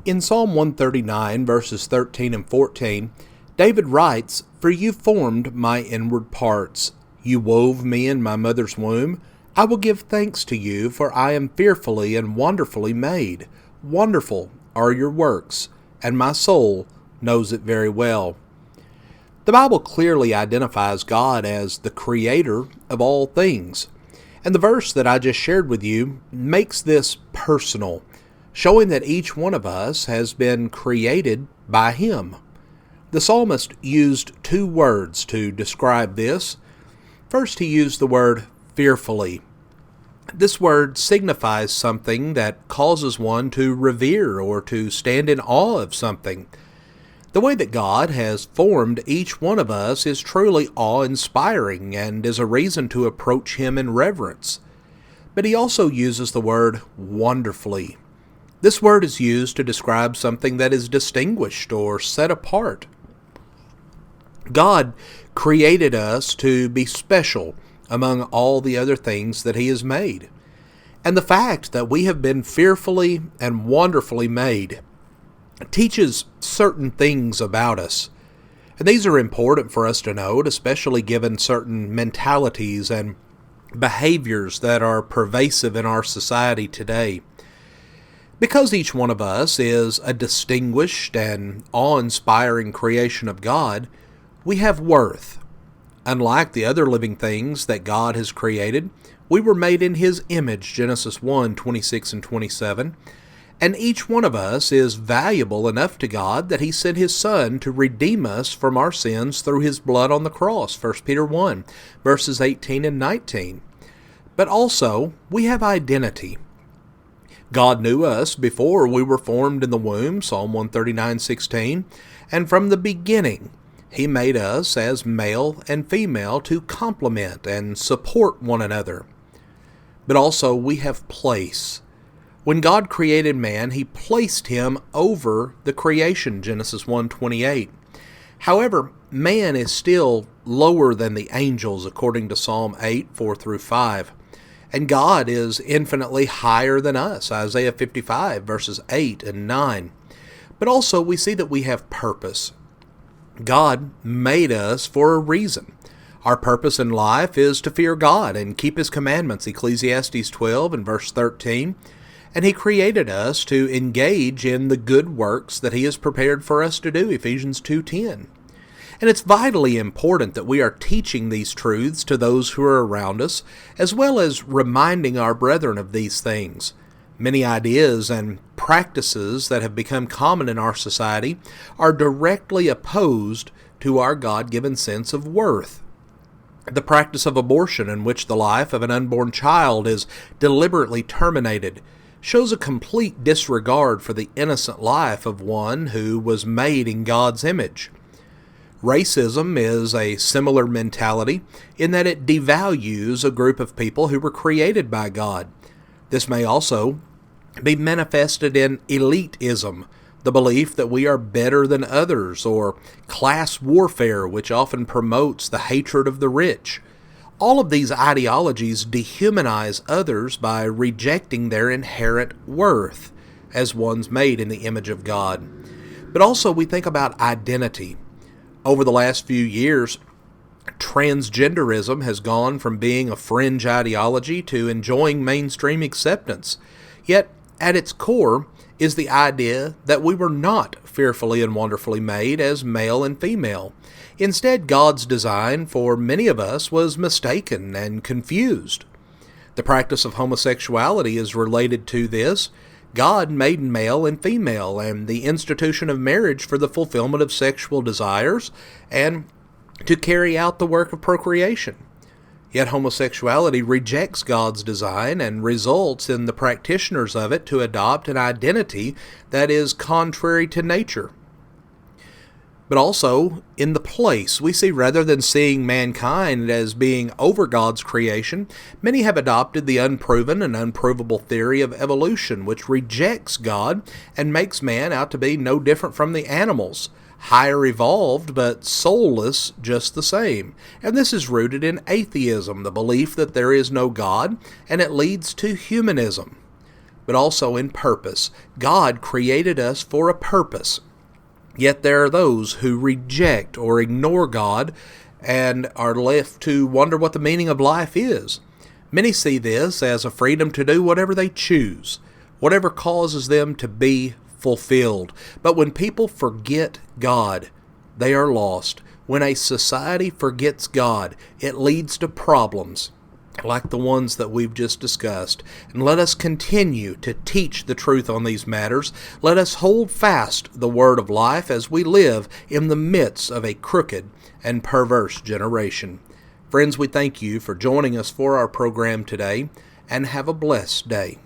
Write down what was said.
In Psalm 139, verses 13 and 14, David writes, "For you formed my inward parts. You wove me in my mother's womb. I will give thanks to you, for I am fearfully and wonderfully made. Wonderful are your works, and my soul knows it very well." The Bible clearly identifies God as the creator of all things. And the verse that I just shared with you makes this personal, showing that each one of us has been created by Him. The psalmist used two words to describe this. First, he used the word fearfully. This word signifies something that causes one to revere or to stand in awe of something. The way that God has formed each one of us is truly awe-inspiring and is a reason to approach Him in reverence. But he also uses the word wonderfully. This word is used to describe something that is distinguished or set apart. God created us to be special among all the other things that He has made. And the fact that we have been fearfully and wonderfully made teaches certain things about us. And these are important for us to note, especially given certain mentalities and behaviors that are pervasive in our society today. Because each one of us is a distinguished and awe-inspiring creation of God, we have worth. Unlike the other living things that God has created, we were made in His image, Genesis 1:26 and 27, and each one of us is valuable enough to God that He sent His Son to redeem us from our sins through His blood on the cross, 1 Peter 1, verses 18 and 19. But also, we have identity. God knew us before we were formed in the womb, Psalm 139:16, and from the beginning He made us as male and female to complement and support one another. But also we have place. When God created man, He placed him over the creation, Genesis 1:28. However, man is still lower than the angels, according to Psalm 8, 4 through 5. And God is infinitely higher than us, Isaiah 55, verses 8 and 9. But also we see that we have purpose. God made us for a reason. Our purpose in life is to fear God and keep His commandments, Ecclesiastes 12 and verse 13. And He created us to engage in the good works that He has prepared for us to do, Ephesians 2:10. And it's vitally important that we are teaching these truths to those who are around us, as well as reminding our brethren of these things. Many ideas and practices that have become common in our society are directly opposed to our God-given sense of worth. The practice of abortion, in which the life of an unborn child is deliberately terminated, shows a complete disregard for the innocent life of one who was made in God's image. Racism is a similar mentality in that it devalues a group of people who were created by God. This may also be manifested in elitism, the belief that we are better than others, or class warfare, which often promotes the hatred of the rich. All of these ideologies dehumanize others by rejecting their inherent worth as ones made in the image of God. But also we think about identity. Over the last few years, transgenderism has gone from being a fringe ideology to enjoying mainstream acceptance. Yet, at its core is the idea that we were not fearfully and wonderfully made as male and female. Instead, God's design for many of us was mistaken and confused. The practice of homosexuality is related to this. God made male and female, and the institution of marriage for the fulfillment of sexual desires and to carry out the work of procreation. Yet homosexuality rejects God's design and results in the practitioners of it to adopt an identity that is contrary to nature. But also, in the place, we see rather than seeing mankind as being over God's creation, many have adopted the unproven and unprovable theory of evolution, which rejects God and makes man out to be no different from the animals, higher evolved but soulless just the same. And this is rooted in atheism, the belief that there is no God, and it leads to humanism. but also in purpose. God created us for a purpose. Yet there are those who reject or ignore God and are left to wonder what the meaning of life is. Many see this as a freedom to do whatever they choose, whatever causes them to be fulfilled. But when people forget God, they are lost. When a society forgets God, it leads to problems like the ones that we've just discussed. And let us continue to teach the truth on these matters. Let us hold fast the word of life as we live in the midst of a crooked and perverse generation. Friends, we thank you for joining us for our program today, and have a blessed day.